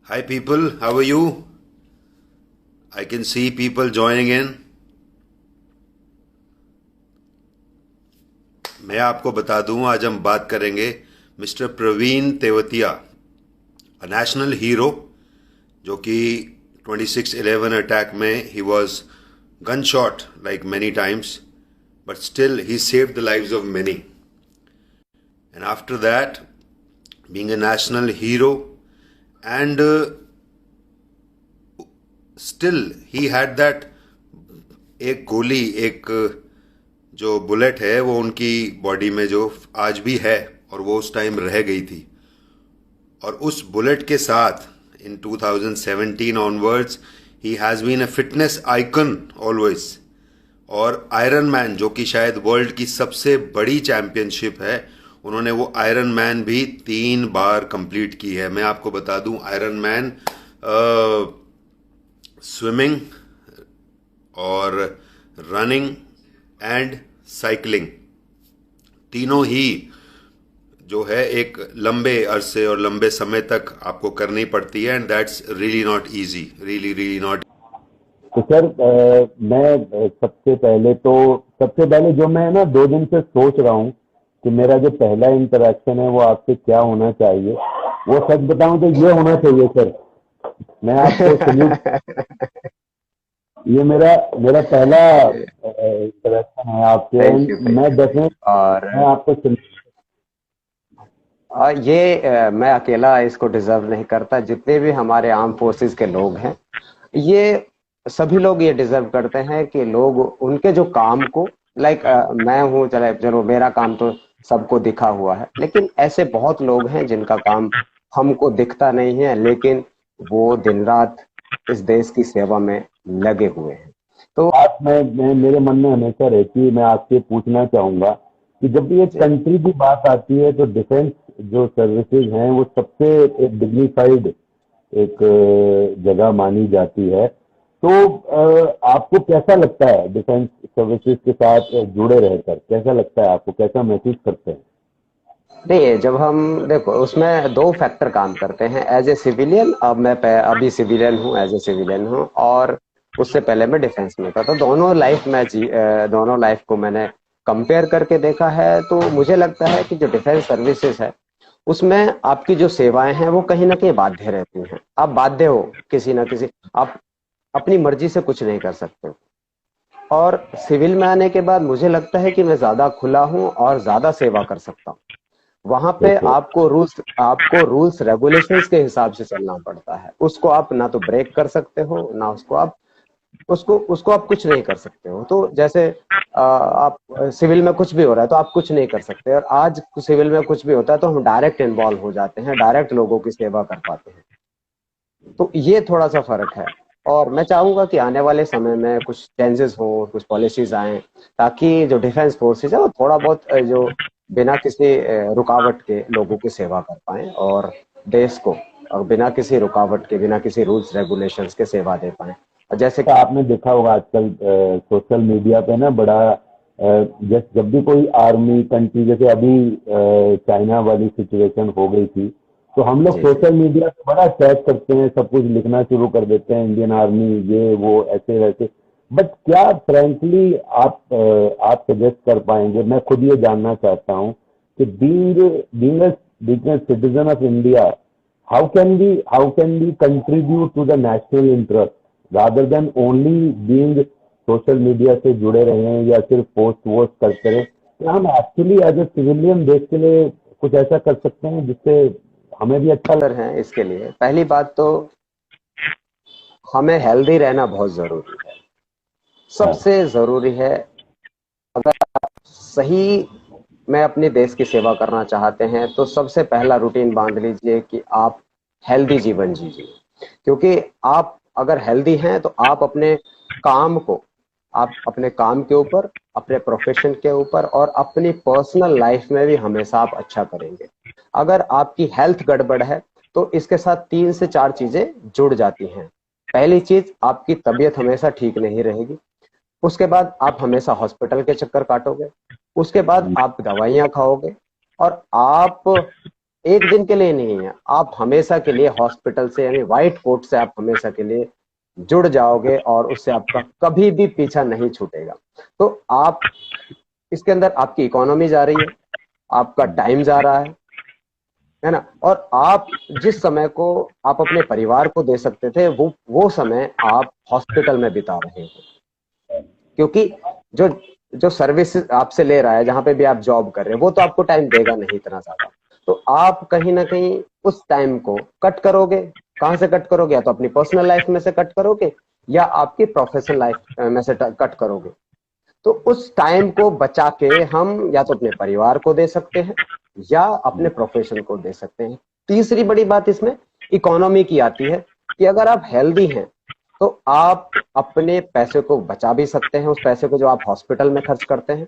Hi people, how are you? I can see people joining in. मैं आपको बता दूं आज हम बात करेंगे mister Praveen Tewatia, a national hero, जो कि 26/11 अटैक में he was gun shot like many times, but still he saved the lives of many. And after that, being a national hero, and still he had that एक गोली, एक जो bullet है वो उनकी बॉडी में जो आज भी है और वो उस टाइम रह गई थी. और उस बुलेट के साथ in 2017 onwards he has been a fitness icon always. और आयरन मैन, जो कि शायद वर्ल्ड की सबसे बड़ी चैंपियनशिप है, उन्होंने वो आयरन मैन भी 3 बार कंप्लीट की है. मैं आपको बता दूं, आयरन मैन स्विमिंग और रनिंग एंड साइकिलिंग, तीनों ही जो है एक लंबे अरसे और लंबे समय तक आपको करनी पड़ती है. And that's really not easy, really not. तो सर मैं सबसे पहले जो मैं ना 2 दिन से सोच रहा हूँ कि मेरा जो पहला इंटरेक्शन है वो आपसे क्या होना चाहिए, वो सच बताऊं तो ये होना चाहिए सर. मैं आपको सल्यूट. ये मेरा मेरा पहला इंटरेक्शन है आपसे. थैंक यू मैं डेफिनेट और मैं आपको मैं अकेला इसको डिजर्व नहीं करता. जितने भी हमारे आर्म फोर्सेस के लोग हैं, ये सभी लोग ये डिजर्व करते हैं कि लोग उनके जो काम को, मैं हूँ, चलो मेरा काम तो सबको दिखा हुआ है, लेकिन ऐसे बहुत लोग हैं जिनका काम हमको दिखता नहीं है, लेकिन वो दिन रात इस देश की सेवा में लगे हुए हैं. तो बात मैं मेरे मन में हमेशा रहती है. मैं आपसे पूछना चाहूंगा कि जब भी एक कंट्री की बात आती है तो डिफेंस जो सर्विसेज हैं वो सबसे एक डिग्निफाइड एक जगह मानी जाती है. तो आपको कैसा लगता है डिफेंस सर्विसेज के साथ जुड़े रहकर? कैसा लगता है आपको? कैसा महसूस करते हैं? नहीं, जब हम देखो, उसमें 2 फैक्टर काम करते हैं. एज ए सिविलियन, अभी सिविलियन हूँ, एज ए सिविलियन हूँ, और उससे पहले मैं डिफेंस में था. तो दोनों लाइफ को मैंने कंपेयर करके देखा है. तो मुझे लगता है कि जो डिफेंस सर्विसेज है उसमें आपकी जो सेवाएं हैं वो कहीं ना कहीं बाध्य रहती हैं. आप बाध्य हो किसी ना किसी, आप अपनी मर्जी से कुछ नहीं कर सकते. और सिविल में आने के बाद मुझे लगता है कि मैं ज्यादा खुला हूं और ज्यादा सेवा कर सकता हूं. वहां पे ओके. आपको रूल्स रेगुलेशंस के हिसाब से चलना पड़ता है. उसको आप ना तो ब्रेक कर सकते हो, ना उसको आप कुछ नहीं कर सकते हो. तो जैसे आप सिविल में कुछ भी हो रहा है तो आप कुछ नहीं कर सकते, और आज सिविल में कुछ भी होता है तो हम डायरेक्ट इन्वॉल्व हो जाते हैं, डायरेक्ट लोगों की सेवा कर पाते हैं. तो ये थोड़ा सा फर्क है. और मैं चाहूंगा कि आने वाले समय में कुछ चेंजेस हो, कुछ पॉलिसीज आए, ताकि जो डिफेंस फोर्सेज है वो थोड़ा बहुत जो बिना किसी रुकावट के लोगों की सेवा कर पाए, और देश को और बिना किसी रुकावट के, बिना किसी रूल्स रेगुलेशंस के सेवा दे पाए. जैसे तो आपने देखा होगा आजकल सोशल मीडिया पे ना बड़ा जब भी कोई आर्मी कंट्री, जैसे अभी चाइना वाली सिचुएशन हो गई थी, तो हम लोग जी जी सोशल मीडिया पे बड़ा अटैक करते हैं, सब कुछ लिखना शुरू कर देते हैं, इंडियन आर्मी ये वो ऐसे वैसे. बट क्या फ्रैंकली आप सजेस्ट कर पाएंगे? मैं खुद ये जानना चाहता हूँ कि being a citizen of India, how can we contribute to the national interest rather than only being social media से जुड़े रहें या सिर्फ पोस्ट वोस्ट करते रहे? क्या हम एक्चुअली एज ए सिविलियन देश के लिए कुछ ऐसा कर सकते हैं जिससे हमें भी अच्छा सर हैं. इसके लिए पहली बात तो हमें हेल्दी रहना बहुत जरूरी है, लगता सबसे जरूरी है. अगर सही में अपने देश की सेवा करना चाहते हैं तो सबसे पहला रूटीन बांध लीजिए कि आप हेल्दी जीवन जीजिए. क्योंकि आप अगर हेल्दी हैं तो आप अपने काम के ऊपर, अपने प्रोफेशन के ऊपर और अपनी पर्सनल लाइफ में भी हमेशा आप अच्छा करेंगे. अगर आपकी हेल्थ गड़बड़ है तो इसके साथ 3 से 4 चीजें जुड़ जाती हैं. पहली चीज, आपकी तबीयत हमेशा ठीक नहीं रहेगी. उसके बाद आप हमेशा हॉस्पिटल के चक्कर काटोगे. उसके बाद है. आप दवाइयां खाओगे, और आप एक दिन के लिए नहीं है, आप हमेशा के लिए हॉस्पिटल से यानी व्हाइट कोट से आप हमेशा के लिए जुड़ जाओगे और उससे आपका कभी भी पीछा नहीं छूटेगा। तो आप इसके अंदर आपकी इकोनॉमी जा रही है, आपका टाइम जा रहा है ना, और आप जिस समय को आप अपने परिवार को दे सकते थे वो समय आप हॉस्पिटल में बिता रहे हो, क्योंकि जो जो सर्विस आपसे ले रहा है, जहां पे भी आप जॉब कर रहे हो, वो तो आपको टाइम देगा नहीं इतना ज्यादा। तो आप कहीं ना कहीं उस टाइम को कट करोगे। कहां से कट करोगे? या तो अपनी पर्सनल लाइफ में से कट करोगे या आपकी प्रोफेशनल लाइफ में से कट करोगे। तो उस टाइम को बचा के हम या तो अपने परिवार को दे सकते हैं या अपने प्रोफेशन को दे सकते हैं। तीसरी बड़ी बात इसमें इकोनॉमी की आती है कि अगर आप हेल्दी हैं तो आप अपने पैसे को बचा भी सकते हैं, उस पैसे को जो आप हॉस्पिटल में खर्च करते हैं।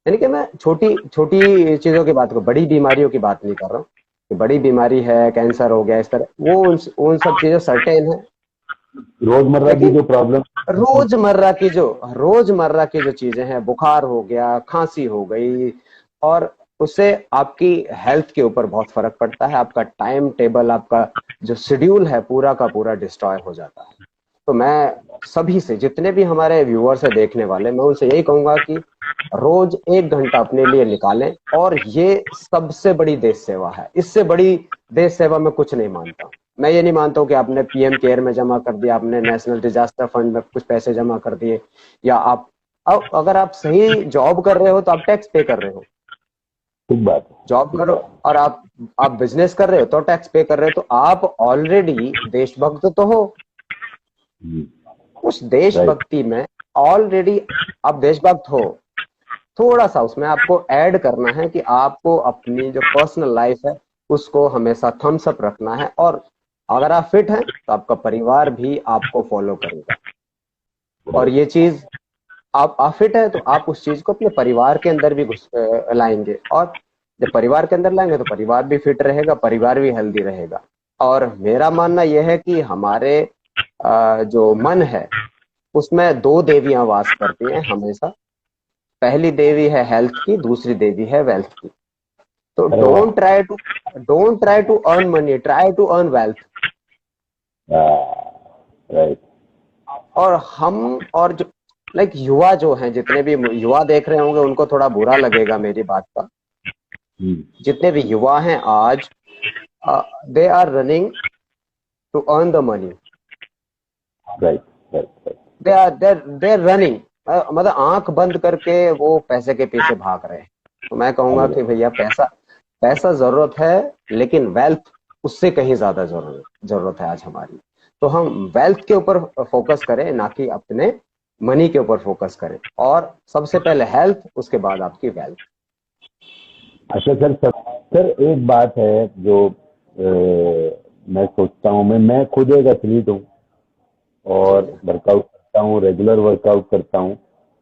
यानी कि मैं छोटी छोटी चीजों की बात करूं, बड़ी बीमारियों की बात नहीं कर रहा हूँ कि बड़ी बीमारी है, कैंसर हो गया, इस तरह वो उन सब चीजें सर्टेन है। रोजमर्रा की लेकिन जो प्रॉब्लम, रोजमर्रा की जो चीजें हैं, बुखार हो गया, खांसी हो गई, और उससे आपकी हेल्थ के ऊपर बहुत फर्क पड़ता है। आपका टाइम टेबल, आपका जो शेड्यूल है पूरा का पूरा डिस्ट्रॉय हो जाता है। तो मैं सभी से, जितने भी हमारे व्यूअर्स है देखने वाले, मैं उनसे यही कहूंगा कि रोज 1 घंटा अपने लिए निकालें, और ये सबसे बड़ी देश सेवा है। इससे बड़ी देश सेवा मैं कुछ नहीं मानता। मैं ये नहीं मानता हूँ कि आपने पीएम केयर में जमा कर दिया, आपने नेशनल डिजास्टर फंड में कुछ पैसे जमा कर दिए, या आप अब अगर आप सही जॉब कर रहे हो तो आप टैक्स पे कर रहे हो। ठीक बात है। जॉब करो और आप बिजनेस कर रहे हो तो टैक्स पे कर रहे हो, तो आप ऑलरेडी देशभक्त तो हो। उस देशभक्ति में ऑलरेडी आप देशभक्त हो। थोड़ा सा उसमें आपको ऐड करना है कि आपको अपनी जो पर्सनल लाइफ है उसको हमेशा थम्स अप रखना है, और अगर आप फिट हैं तो आपका परिवार भी आपको फॉलो करेगा। और ये चीज आप फिट है तो आप उस चीज को अपने परिवार के अंदर भी लाएंगे, और जब परिवार के अंदर लाएंगे तो परिवार भी फिट रहेगा, परिवार भी हेल्दी रहेगा। और मेरा मानना यह है कि हमारे जो मन है उसमें 2 देवियां वास करती हैं हमेशा। पहली देवी है हेल्थ की, दूसरी देवी है वेल्थ की। तो अरे वाह। Don't try to earn money, try to earn wealth. Right. और जो लाइक युवा जो हैं, जितने भी युवा देख रहे होंगे उनको थोड़ा बुरा लगेगा मेरी बात का। जितने भी युवा हैं आज, they are running to earn the money. Right right. They are running, मतलब आंख बंद करके वो पैसे के पीछे भाग रहे हैं। तो मैं कहूंगा कि भैया पैसा जरूरत है, लेकिन वेल्थ उससे कहीं ज्यादा जरूरत है आज हमारी। तो हम वेल्थ के ऊपर फोकस करें, ना कि अपने मनी के ऊपर फोकस करें। और सबसे पहले हेल्थ, उसके बाद आपकी वेल्थ। अच्छा सर एक बात है जो मैं सोचता हूँ, मैं खुद एक एथलीट हूँ और वर्कआउट करता हूँ, रेगुलर वर्कआउट करता हूँ।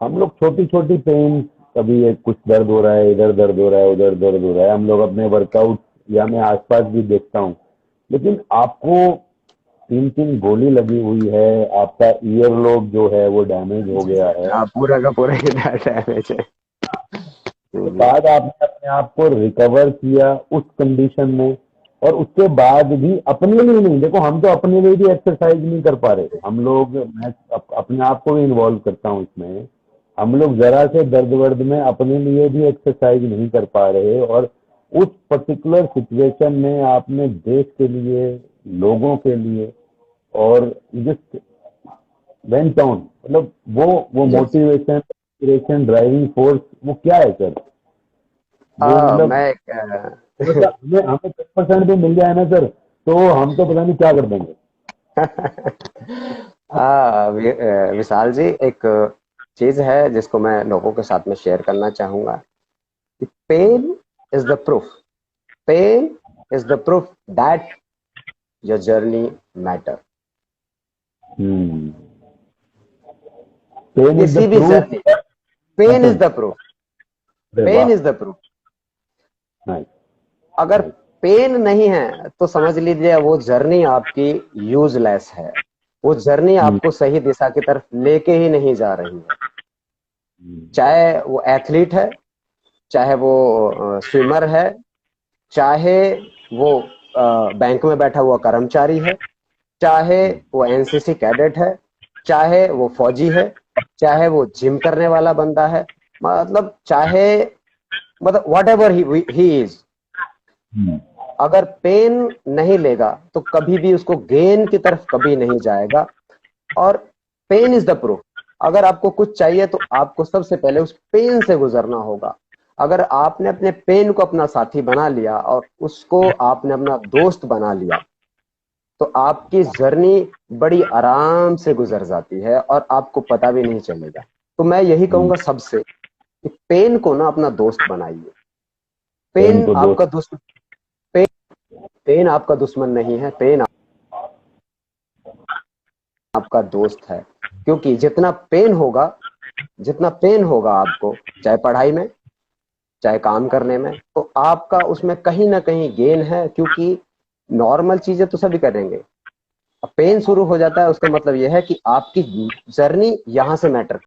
हम लोग छोटी छोटी पेन, कभी एक कुछ दर्द हो रहा है, इधर दर्द हो रहा है, उधर दर्द हो रहा है, हम लोग अपने वर्कआउट या मैं आसपास भी देखता हूँ। लेकिन आपको 3 गोली लगी हुई है, आपका ईयरलोब जो है वो डैमेज हो गया है, पूरा का पूरा डैमेज है। उसके बाद आपने अपने आप को रिकवर किया उस कंडीशन में, और उसके बाद भी अपने लिए नहीं, देखो हम तो अपने लिए भी एक्सरसाइज नहीं कर पा रहे हम लोग। मैं अपने आप को भी इन्वॉल्व करता हूँ इसमें। हम लोग जरा से दर्द वर्द में अपने लिए भी एक्सरसाइज नहीं कर पा रहे, और उस पर्टिकुलर सिचुएशन में आपने देश के लिए, लोगों के लिए, और जस्ट वेंट ऑन, मतलब वो मोटिवेशन, इंस्पिरेशन, ड्राइविंग फोर्स, वो क्या है सर? वो मतलब हमें 10% भी मिल जाए ना सर, तो हम तो पता नहीं क्या कर देंगे। विशाल जी, एक चीज है जिसको मैं लोगों के साथ में शेयर करना चाहूंगा। Pain is the proof, pain is the proof that your journey matter. किसी भी journey, pain is the proof, pain is the proof. अगर पेन नहीं है तो समझ लीजिए वो जर्नी आपकी यूजलेस है, वो जर्नी आपको सही दिशा की तरफ लेके ही नहीं जा रही है। चाहे वो एथलीट है, चाहे वो स्विमर है, चाहे वो बैंक में बैठा हुआ कर्मचारी है, चाहे वो एनसीसी कैडेट है, चाहे वो फौजी है, चाहे वो जिम करने वाला बंदा है, मतलब चाहे मतलब व्हाट एवर ही इज, अगर पेन नहीं लेगा तो कभी भी उसको गेन की तरफ कभी नहीं जाएगा। और पेन इज द प्रूफ। अगर आपको कुछ चाहिए तो आपको सबसे पहले उस पेन से गुजरना होगा। अगर आपने अपने पेन को अपना साथी बना लिया और उसको आपने अपना दोस्त बना लिया तो आपकी जर्नी बड़ी आराम से गुजर जाती है और आपको पता भी नहीं चलेगा। तो मैं यही कहूंगा सबसे कि पेन को ना अपना दोस्त बनाइए। पेन पेन को आपका दोस्त। दुश्मन पेन आपका दुश्मन नहीं है, पेन आपका दोस्त है। क्योंकि जितना पेन होगा आपको, चाहे पढ़ाई में, चाहे काम करने में, तो आपका उसमें कहीं ना कहीं गेन है, क्योंकि नॉर्मल चीजें तो सभी करेंगे। अब पेन शुरू हो जाता है उसका मतलब यह है कि आपकी जर्नी यहां से मैटर